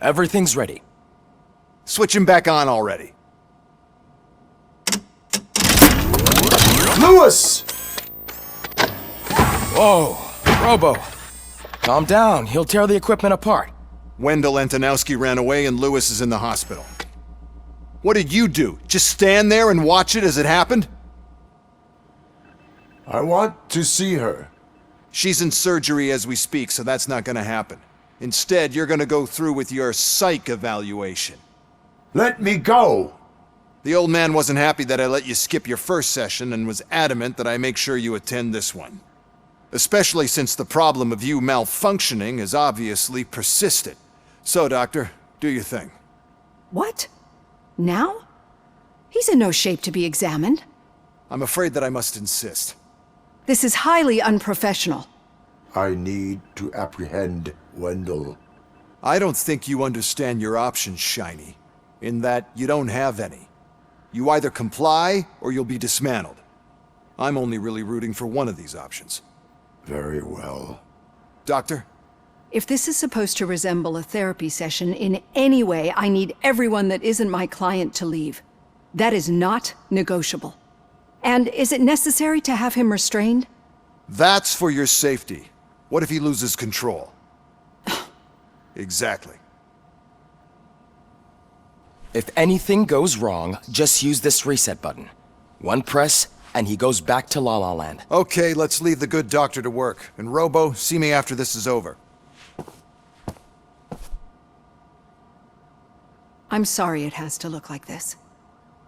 Everything's ready. Switch him back on already. Lewis! Whoa, Robo. Calm down, he'll tear the equipment apart. Wendell Antonowski ran away and Lewis is in the hospital. What did you do? Just stand there and watch it as it happened? I want to see her. She's in surgery as we speak, so that's not gonna happen. Instead, you're gonna go through with your psych evaluation. Let me go! The old man wasn't happy that I let you skip your first session and was adamant that I make sure you attend this one. Especially since the problem of you malfunctioning is obviously persistent. So, Doctor, do your thing. What? Now? He's in no shape to be examined. I'm afraid that I must insist. This is highly unprofessional. I need to apprehend Wendell. I don't think you understand your options, Shiny, in that you don't have any. You either comply or you'll be dismantled. I'm only really rooting for one of these options. Very well. Doctor? If this is supposed to resemble a therapy session in any way, I need everyone that isn't my client to leave. That is not negotiable. And is it necessary to have him restrained? That's for your safety. What if he loses control? Exactly. If anything goes wrong, just use this reset button. One press, and he goes back to La La Land. Okay, let's leave the good doctor to work. And Robo, see me after this is over. I'm sorry it has to look like this.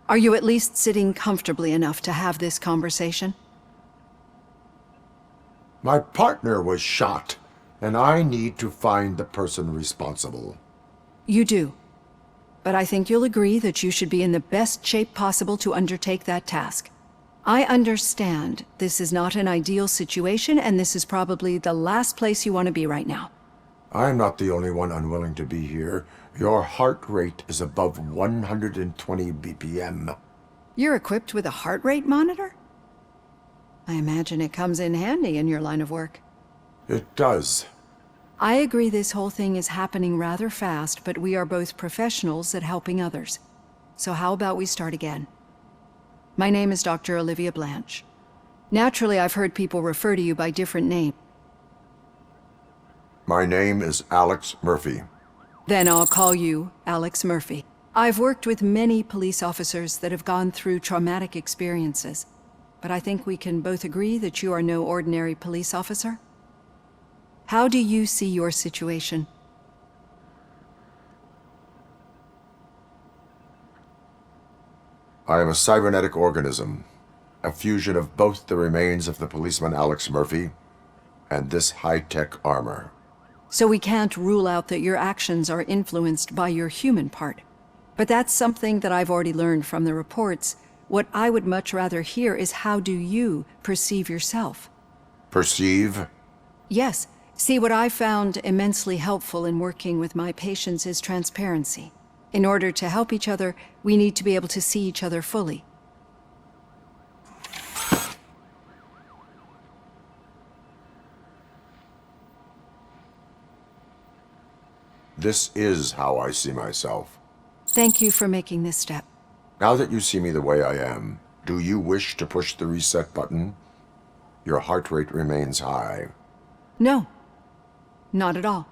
Are you at least sitting comfortably enough to have this conversation? My partner was shot, and I need to find the person responsible. You do. But I think you'll agree that you should be in the best shape possible to undertake that task. I understand this is not an ideal situation, and this is probably the last place you want to be right now. I'm not the only one unwilling to be here. Your heart rate is above 120 BPM. You're equipped with a heart rate monitor? I imagine it comes in handy in your line of work. It does. I agree this whole thing is happening rather fast, but we are both professionals at helping others. So how about we start again? My name is Dr. Olivia Blanche. Naturally, I've heard people refer to you by different names. My name is Alex Murphy. Then I'll call you Alex Murphy. I've worked with many police officers that have gone through traumatic experiences, but I think we can both agree that you are no ordinary police officer. How do you see your situation? I am a cybernetic organism, a fusion of both the remains of the policeman Alex Murphy and this high-tech armor. So we can't rule out that your actions are influenced by your human part. But that's something that I've already learned from the reports. What I would much rather hear is how do you perceive yourself? Perceive? Yes. See, what I found immensely helpful in working with my patients is transparency. In order to help each other, we need to be able to see each other fully. This is how I see myself. Thank you for making this step. Now that you see me the way I am, do you wish to push the reset button? Your heart rate remains high. No, not at all.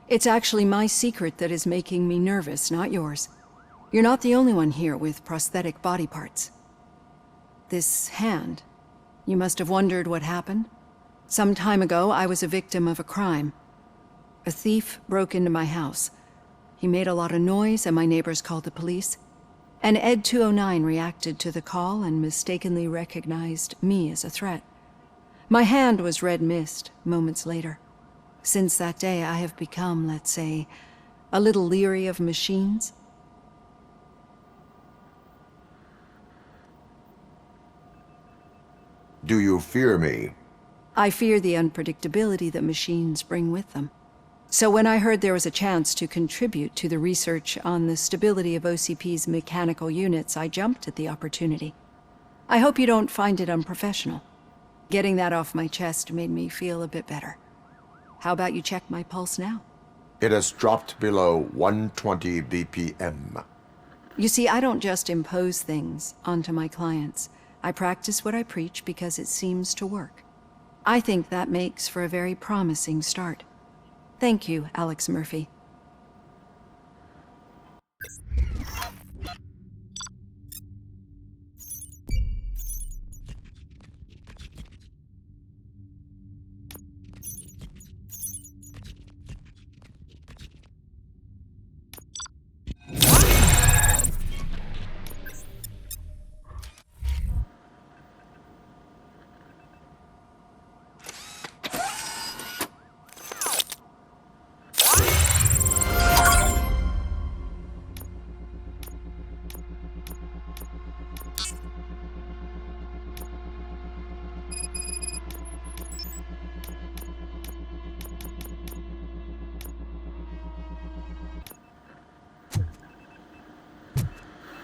It's actually my secret that is making me nervous, not yours. You're not the only one here with prosthetic body parts. This hand, you must have wondered what happened. Some time ago, I was a victim of a crime. A thief broke into my house. He made a lot of noise and my neighbors called the police. And Ed 209 reacted to the call and mistakenly recognized me as a threat. My hand was red mist moments later. Since that day, I have become, let's say, a little leery of machines. Do you fear me? I fear the unpredictability that machines bring with them. So when I heard there was a chance to contribute to the research on the stability of OCP's mechanical units, I jumped at the opportunity. I hope you don't find it unprofessional. Getting that off my chest made me feel a bit better. How about you check my pulse now? It has dropped below 120 BPM. You see, I don't just impose things onto my clients. I practice what I preach because it seems to work. I think that makes for a very promising start. Thank you, Alex Murphy.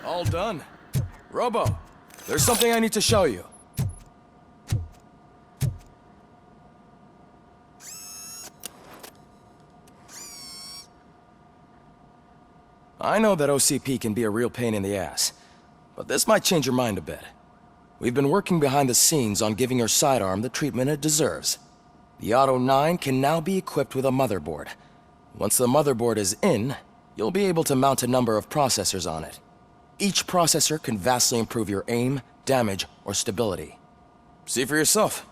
All done. Robo, there's something I need to show you. I know that OCP can be a real pain in the ass, but this might change your mind a bit. We've been working behind the scenes on giving your sidearm the treatment it deserves. The Auto 9 can now be equipped with a motherboard. Once the motherboard is in, you'll be able to mount a number of processors on it. Each processor can vastly improve your aim, damage, or stability. See for yourself.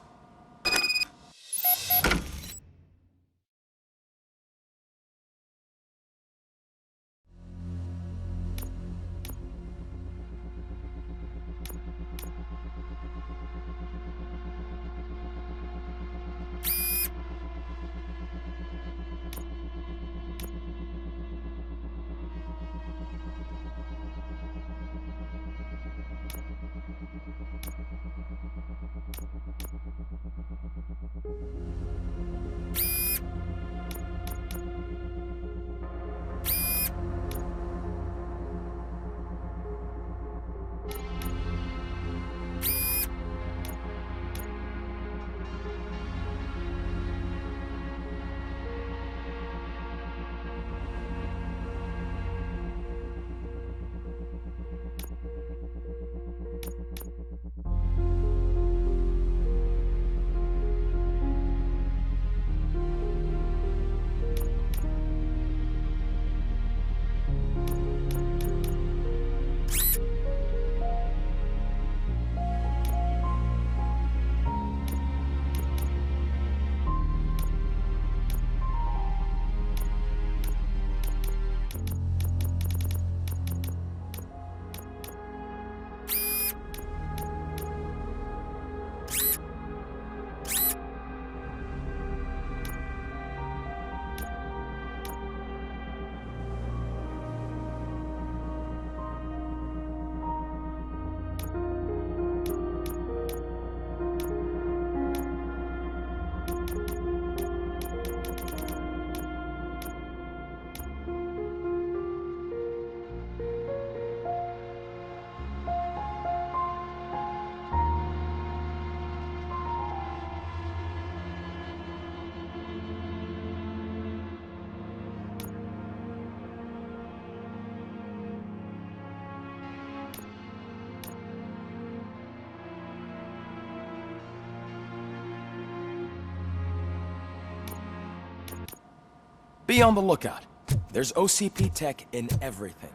Be on the lookout. There's OCP tech in everything.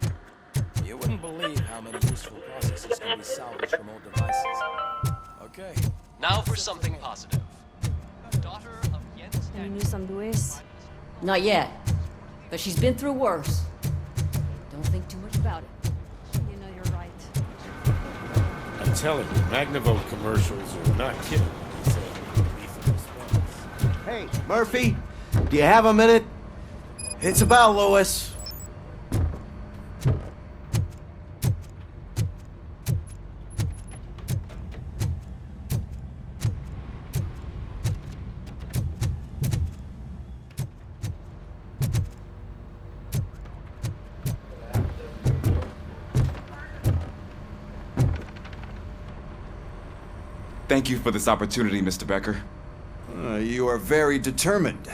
You wouldn't believe how many useful processes can be salvaged from old devices. Okay. Now for something positive. Daughter of Jens Any news on Luis? Not yet, but she's been through worse. Don't think too much about it. You know you're right. I'm telling you, Magnavolt commercials are not kidding. Hey, Murphy, do you have a minute? It's about Louis. Thank you for this opportunity, Mr. Becker. You are very determined.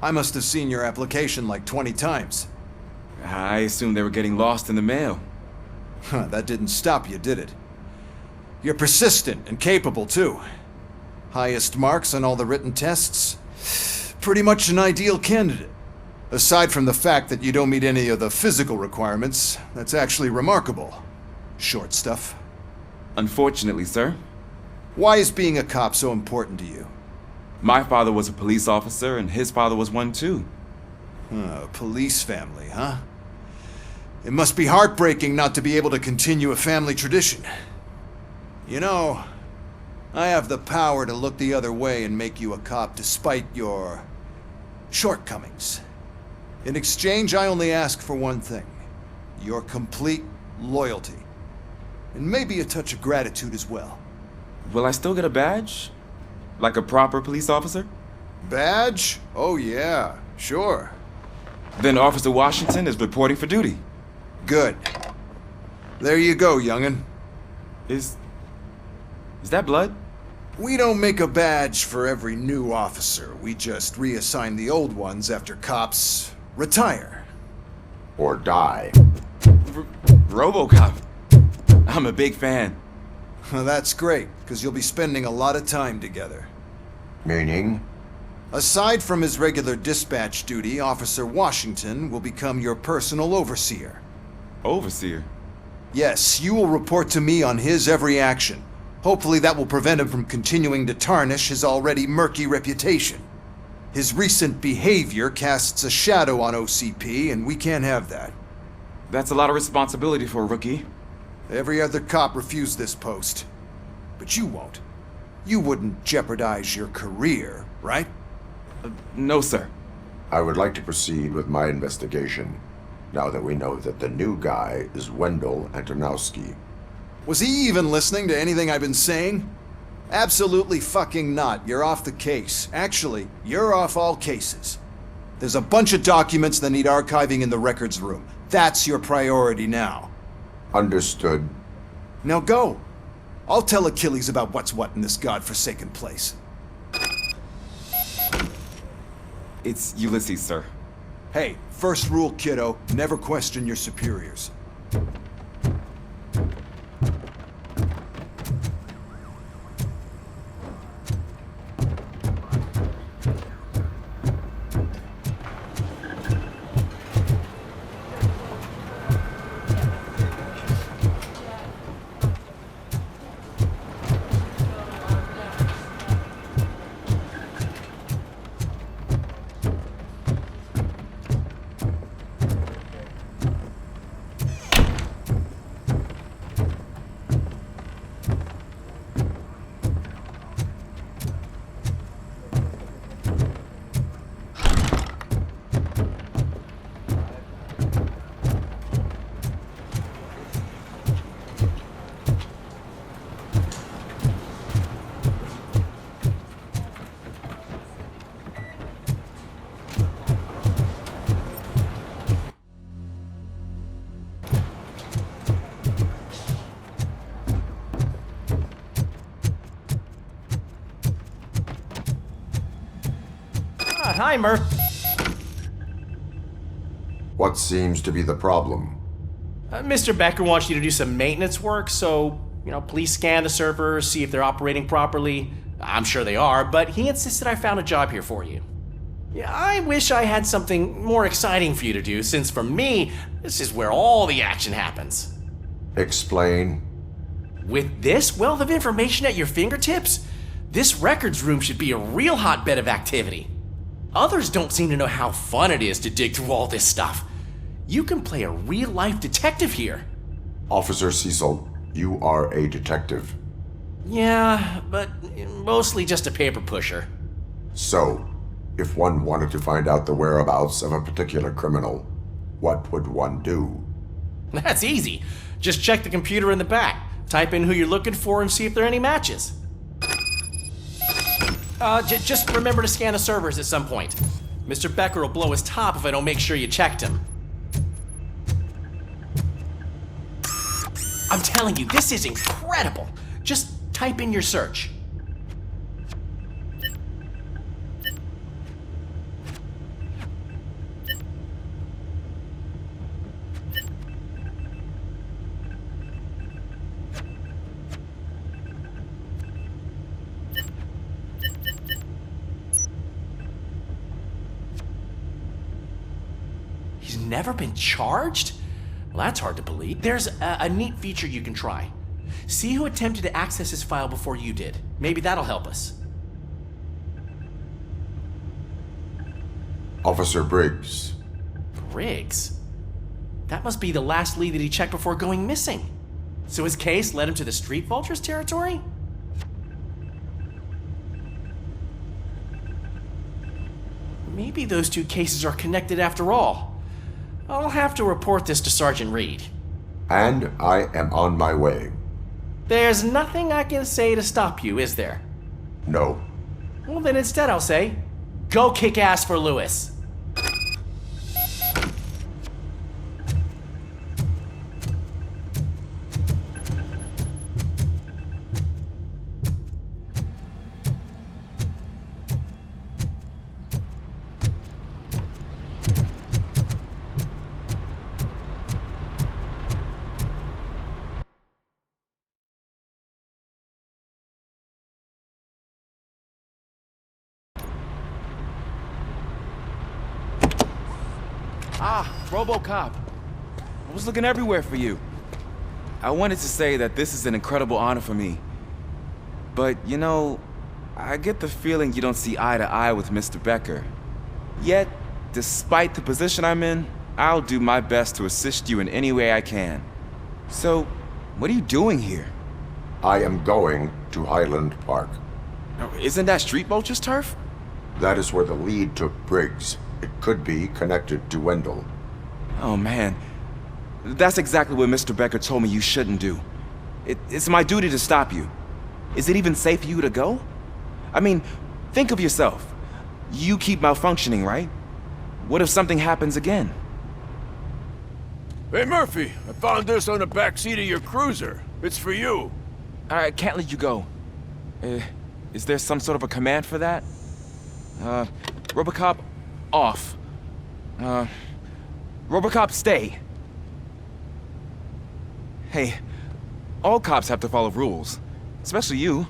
I must have seen your application like 20 times. I assumed they were getting lost in the mail. Huh, that didn't stop you, did it? You're persistent and capable, too. Highest marks on all the written tests. Pretty much an ideal candidate. Aside from the fact that you don't meet any of the physical requirements, that's actually remarkable. Short stuff. Unfortunately, sir. Why is being a cop so important to you? My father was a police officer, and his father was one too. A police family, huh? It must be heartbreaking not to be able to continue a family tradition. You know, I have the power to look the other way and make you a cop despite your shortcomings. In exchange, I only ask for one thing. Your complete loyalty. And maybe a touch of gratitude as well. Will I still get a badge? Like a proper police officer? Badge? Oh yeah, sure. Then Officer Washington is reporting for duty. Good. There you go, young'un. Is that blood? We don't make a badge for every new officer. We just reassign the old ones after cops retire. Or die. Robocop. I'm a big fan. Well, that's great, because you'll be spending a lot of time together. Meaning? Aside from his regular dispatch duty, Officer Washington will become your personal overseer. Overseer? Yes, you will report to me on his every action. Hopefully that will prevent him from continuing to tarnish his already murky reputation. His recent behavior casts a shadow on OCP, and we can't have that. That's a lot of responsibility for a rookie. Every other cop refused this post. But you won't. You wouldn't jeopardize your career, right? No, sir. I would like to proceed with my investigation, now that we know that the new guy is Wendell Antonowski. Was he even listening to anything I've been saying? Absolutely fucking not. You're off the case. Actually, you're off all cases. There's a bunch of documents that need archiving in the records room. That's your priority now. Understood. Now go. I'll tell Achilles about what's what in this godforsaken place. It's Ulysses, sir. Hey, first rule, kiddo, never question your superiors. Hi, Murph. What seems to be the problem? Mr. Becker wants you to do some maintenance work, so, please scan the servers, see if they're operating properly. I'm sure they are, but he insisted I found a job here for you. Yeah, I wish I had something more exciting for you to do, since for me, this is where all the action happens. Explain. With this wealth of information at your fingertips, this records room should be a real hotbed of activity. Others don't seem to know how fun it is to dig through all this stuff. You can play a real-life detective here. Officer Cecil, you are a detective. Yeah, but mostly just a paper pusher. So, if one wanted to find out the whereabouts of a particular criminal, what would one do? That's easy. Just check the computer in the back, type in who you're looking for, and see if there are any matches. Just remember to scan the servers at some point. Mr. Becker will blow his top if I don't make sure you checked him. I'm telling you, this is incredible. Just type in your search. never been charged? Well, that's hard to believe. There's a neat feature you can try. See who attempted to access his file before you did. Maybe that'll help us. Officer Briggs. Briggs? That must be the last lead that he checked before going missing. So his case led him to the Street Vultures territory? Maybe those two cases are connected after all. I'll have to report this to Sergeant Reed. And I am on my way. There's nothing I can say to stop you, is there? No. Well, then instead I'll say, go kick ass for Lewis. Ah, Robocop. I was looking everywhere for you. I wanted to say that this is an incredible honor for me. But, you know, I get the feeling you don't see eye to eye with Mr. Becker. Yet, despite the position I'm in, I'll do my best to assist you in any way I can. So, what are you doing here? I am going to Highland Park. Now, isn't that Street Vulture's turf? That is where the lead took Briggs. It could be connected to Wendell. Oh, man. That's exactly what Mr. Becker told me you shouldn't do. It's my duty to stop you. Is it even safe for you to go? I mean, think of yourself. You keep malfunctioning, right? What if something happens again? Hey, Murphy, I found this on the back seat of your cruiser. It's for you. I can't let you go. Is there some sort of a command for that? Robocop, off. Robocop, stay. Hey, all cops have to follow rules. Especially you.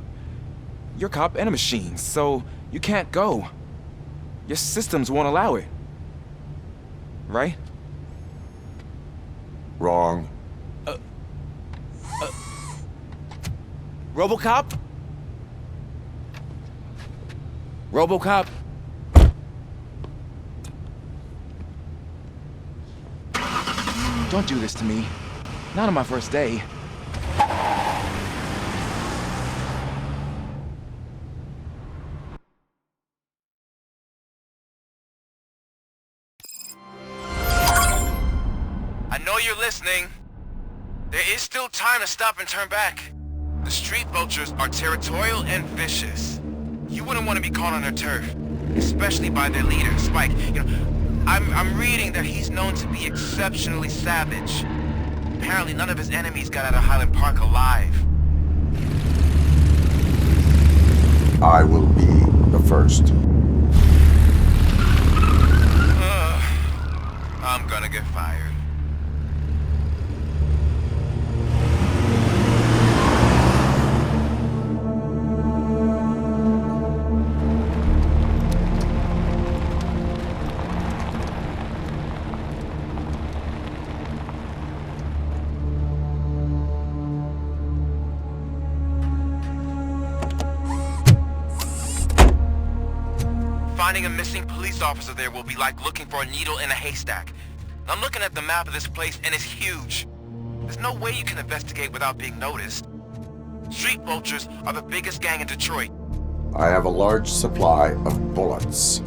You're a cop and a machine, so you can't go. Your systems won't allow it. Right? Wrong. Robocop? Robocop? Don't do this to me. Not on my first day. I know you're listening. There is still time to stop and turn back. The Street Vultures are territorial and vicious. You wouldn't want to be caught on their turf, especially by their leader, Spike. You know, I'm reading that he's known to be exceptionally savage. Apparently none of his enemies got out of Highland Park alive. I will be the first. I'm gonna get fired. Finding a missing police officer there will be like looking for a needle in a haystack. I'm looking at the map of this place and it's huge. There's no way you can investigate without being noticed. Street Vultures are the biggest gang in Detroit. I have a large supply of bullets.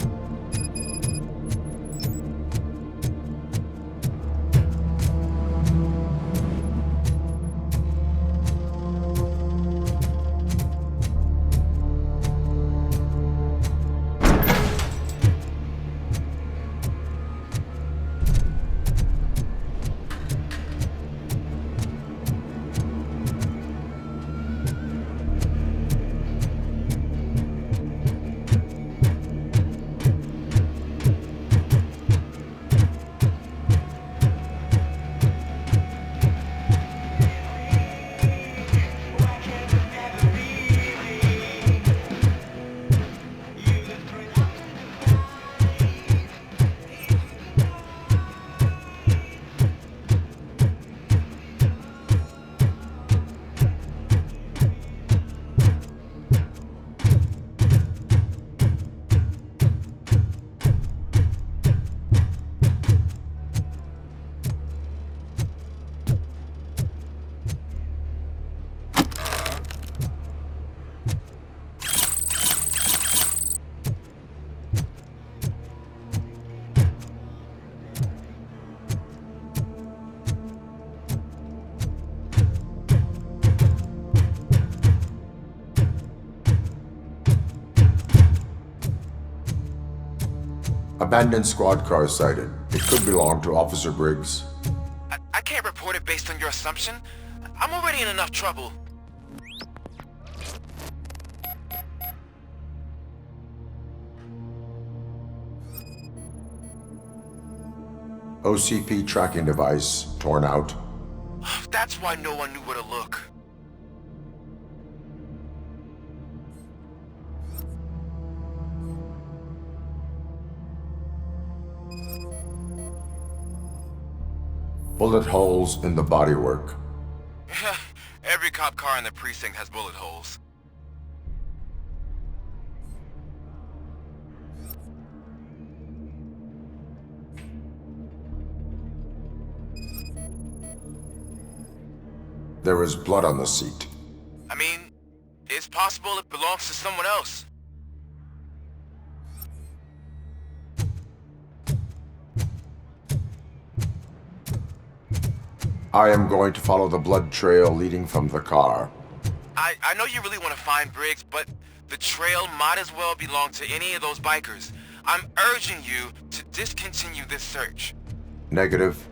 abandoned squad car sighted. It could belong to Officer Briggs. I can't report it based on your assumption. I'm already in enough trouble. OCP tracking device torn out. That's why no one knew where to look. Bullet holes in the bodywork. Every cop car in the precinct has bullet holes. There is blood on the seat. I mean, it's possible it belongs to someone else. I am going to follow the blood trail leading from the car. I know you really want to find Briggs, but the trail might as well belong to any of those bikers. I'm urging you to discontinue this search. Negative.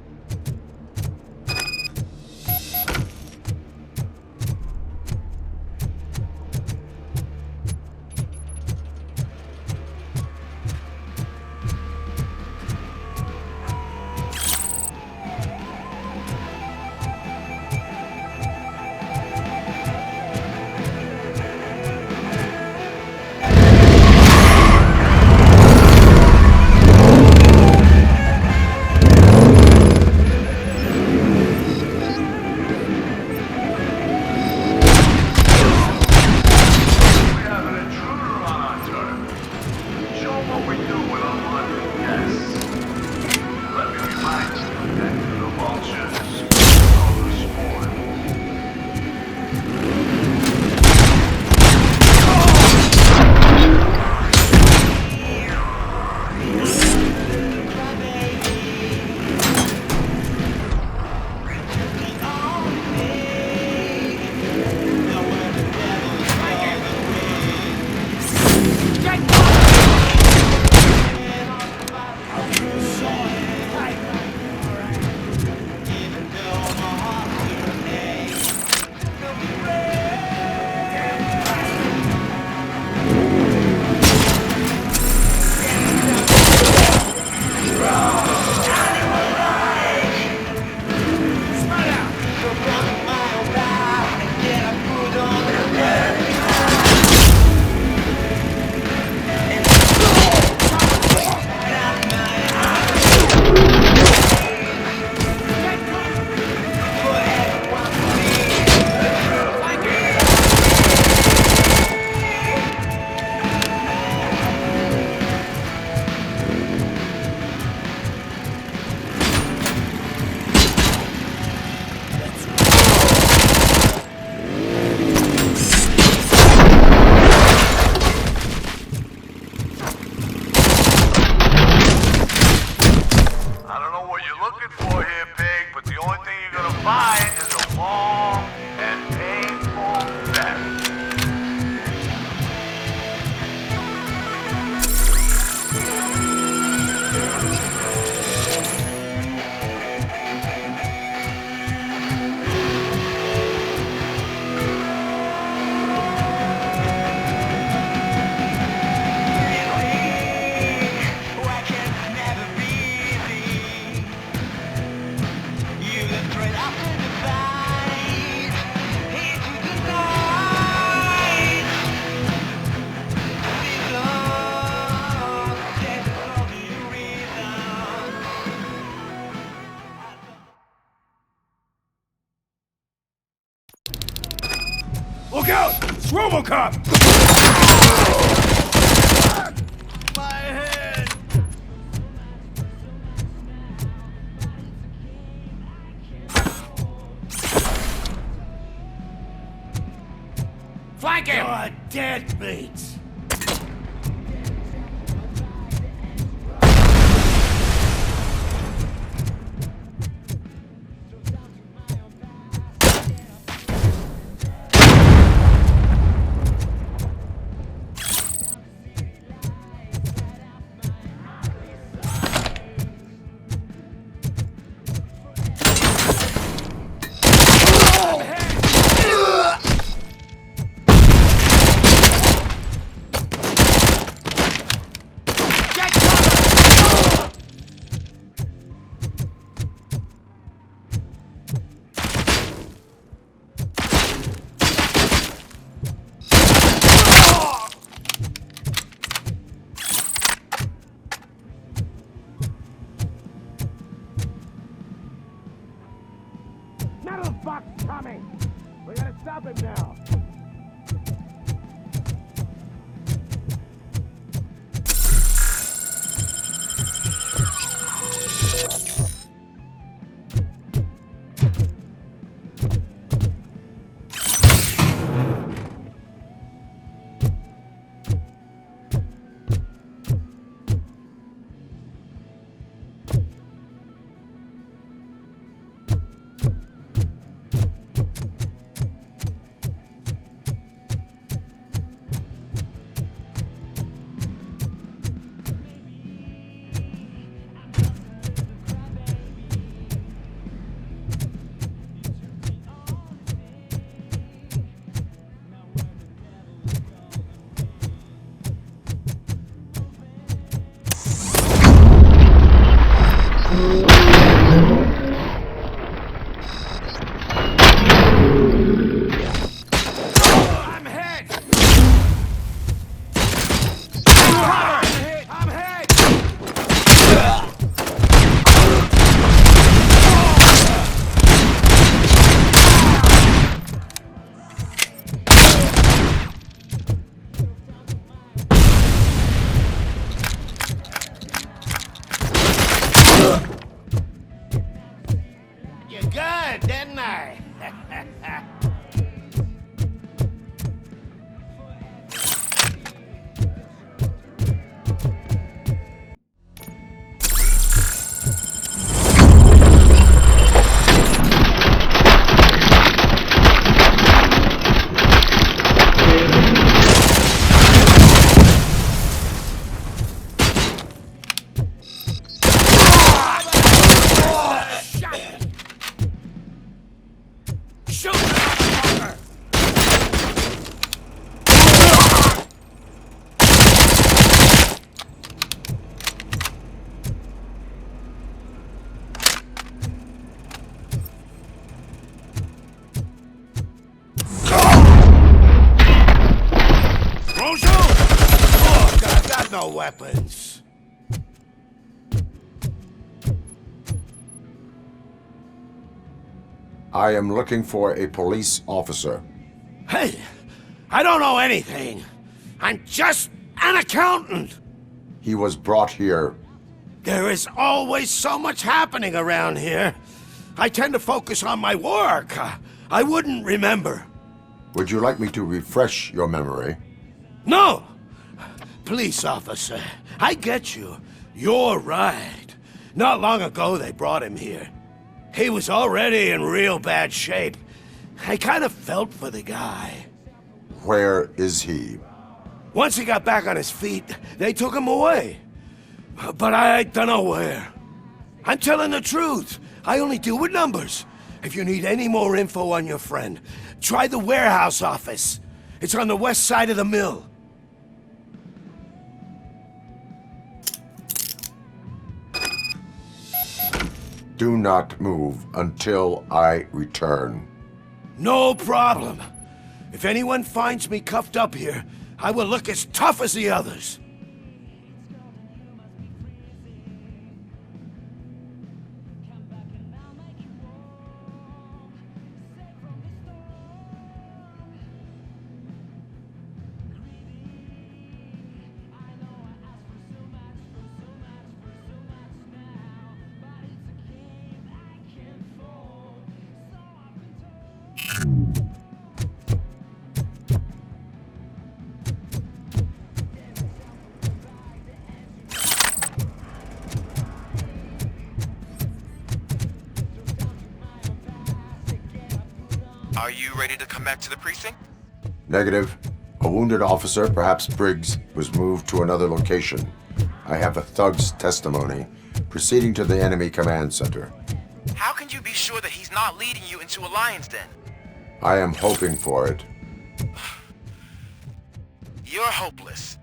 Look out! It's Robocop! My head! Flank him! You're dead meat! fuck's coming? We gotta stop him now. Good, didn't I? No weapons. I am looking for a police officer. Hey, I don't know anything. I'm just an accountant. He was brought here. There is always so much happening around here. I tend to focus on my work. I wouldn't remember. Would you like me to refresh your memory? No! Police officer, I get you. You're right. Not long ago they brought him here. He was already in real bad shape. I kind of felt for the guy. Where is he? Once he got back on his feet, they took him away. But I don't know where. I'm telling the truth. I only deal with numbers. If you need any more info on your friend, try the warehouse office. It's on the west side of the mill. Do not move until I return. No problem. If anyone finds me cuffed up here, I will look as tough as the others. Are you ready to come back to the precinct? Negative. A wounded officer, perhaps Briggs, was moved to another location. I have a thug's testimony, proceeding to the enemy command center. How can you be sure that he's not leading you into a lion's den? I am hoping for it. You're hopeless.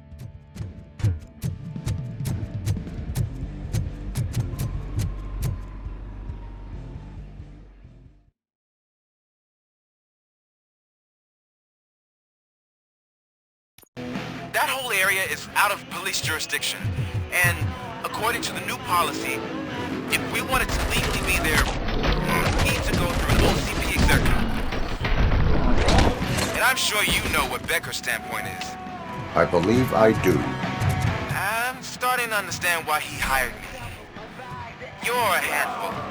That whole area is out of police jurisdiction, and according to the new policy, if we wanted to legally be there, we need to go through an OCP exec sure you know what Becker's standpoint is. I believe I do. I'm starting to understand why he hired me. You're a handful.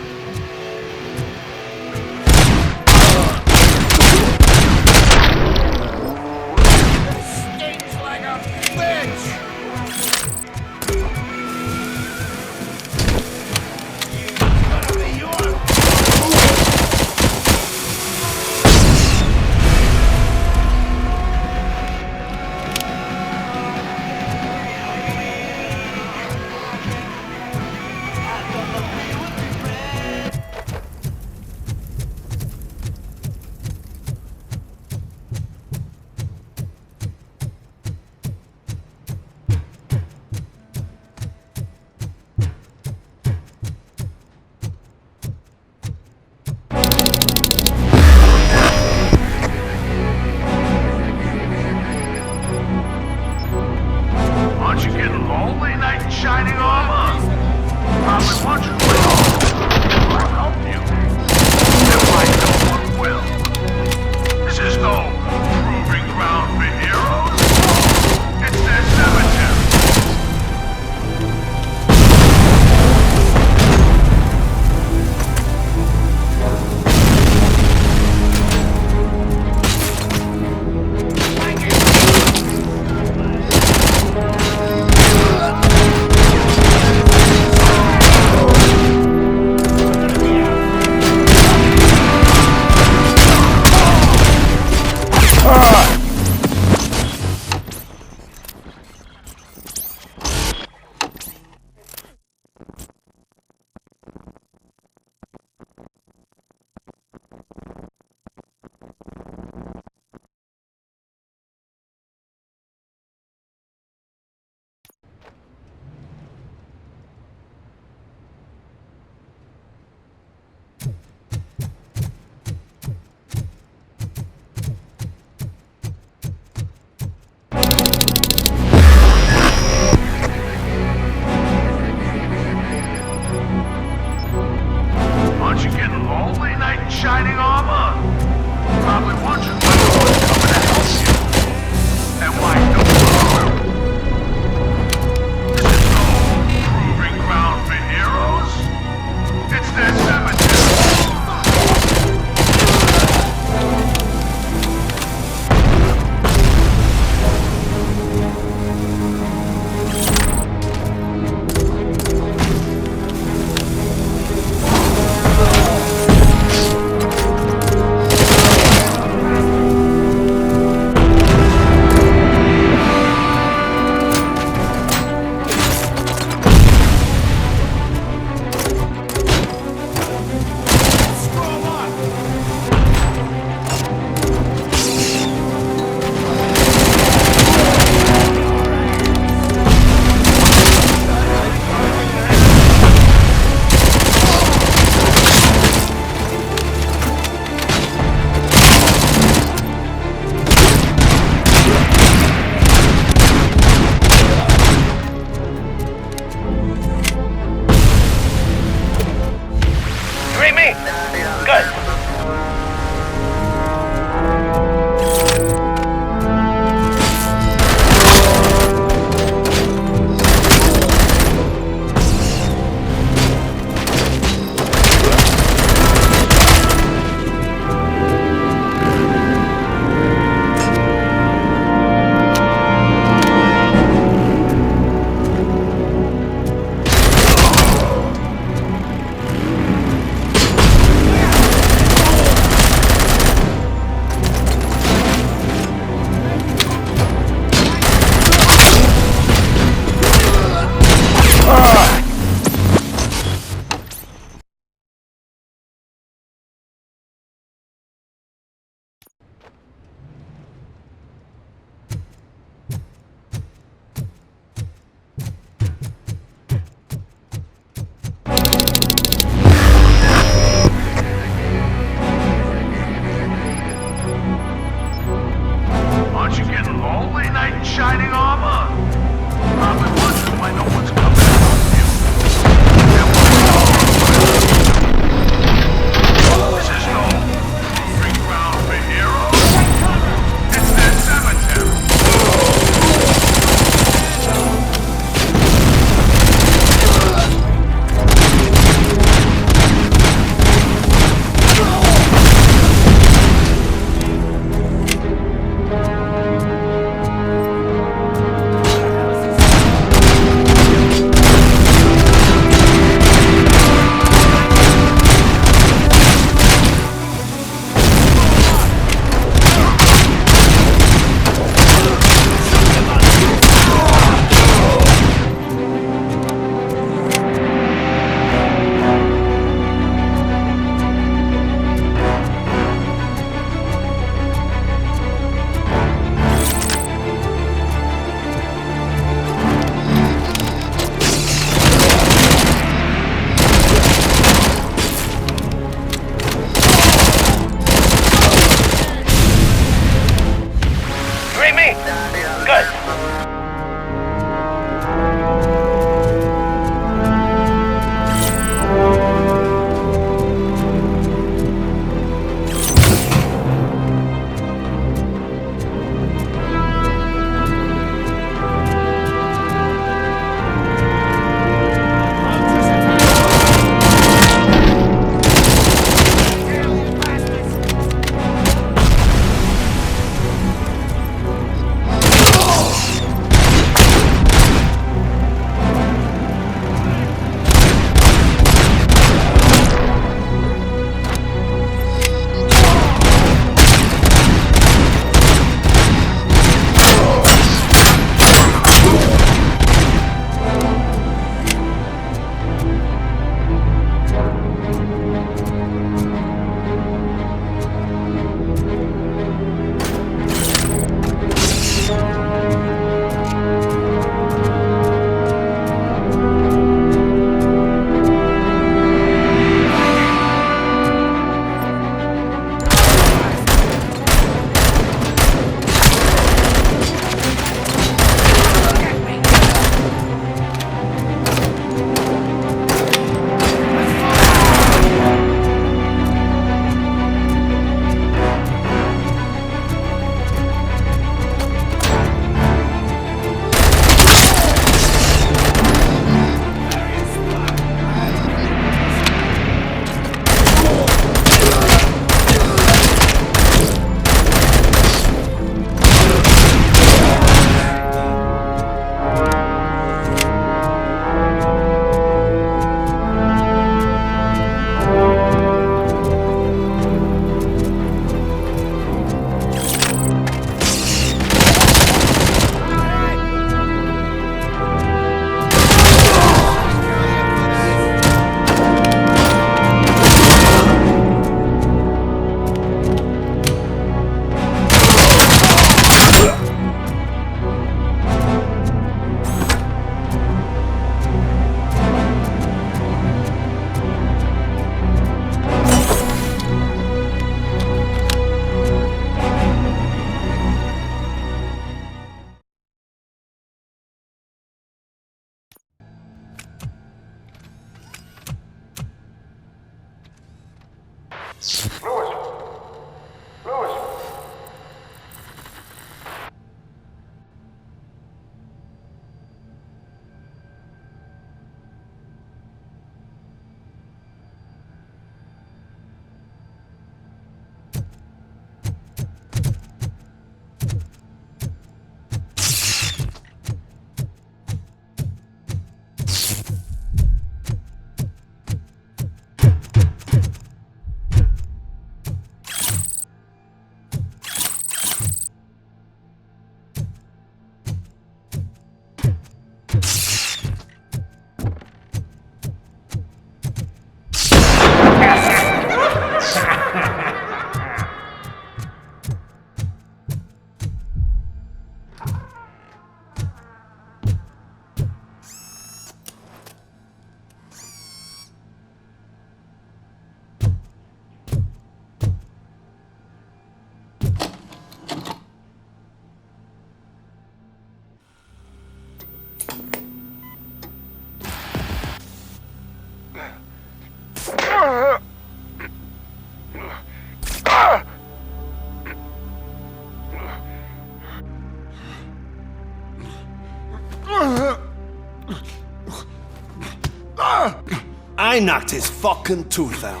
I knocked his fucking tooth out.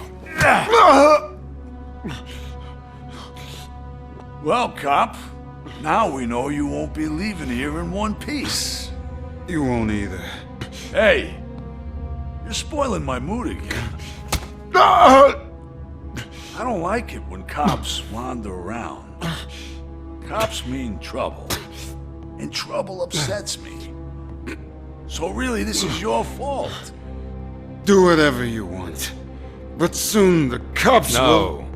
Well, cop, now we know you won't be leaving here in one piece. You won't either. Hey, you're spoiling my mood again. Ah! I don't like it when cops wander around. Cops mean trouble, and trouble upsets me. So really, this is your fault. Do whatever you want. But soon the cops will...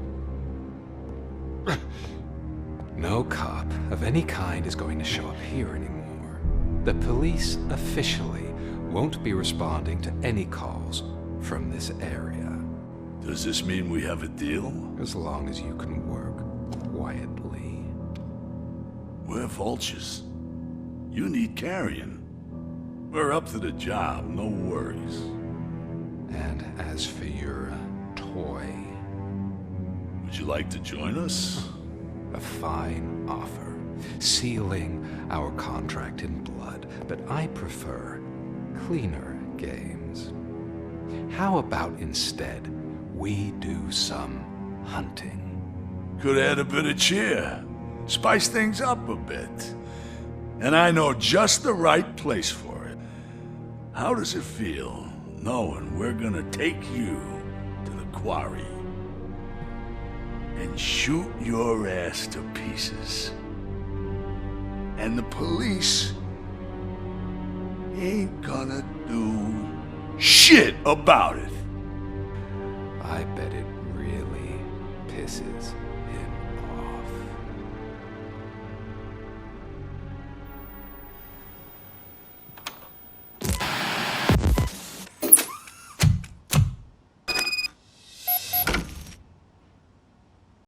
No cop of any kind is going to show up here anymore. The police officially won't be responding to any calls from this area. Does this mean we have a deal? As long as you can work quietly. We're vultures. You need carrion. We're up to the job, no worries. And as for your toy... Would you like to join us? A fine offer, sealing our contract in blood, but I prefer cleaner games. How about instead we do some hunting? Could add a bit of cheer, spice things up a bit. And I know just the right place for it. How does it feel knowing we're gonna take you to the quarry and shoot your ass to pieces? And the police ain't gonna do shit about it. I bet it really pisses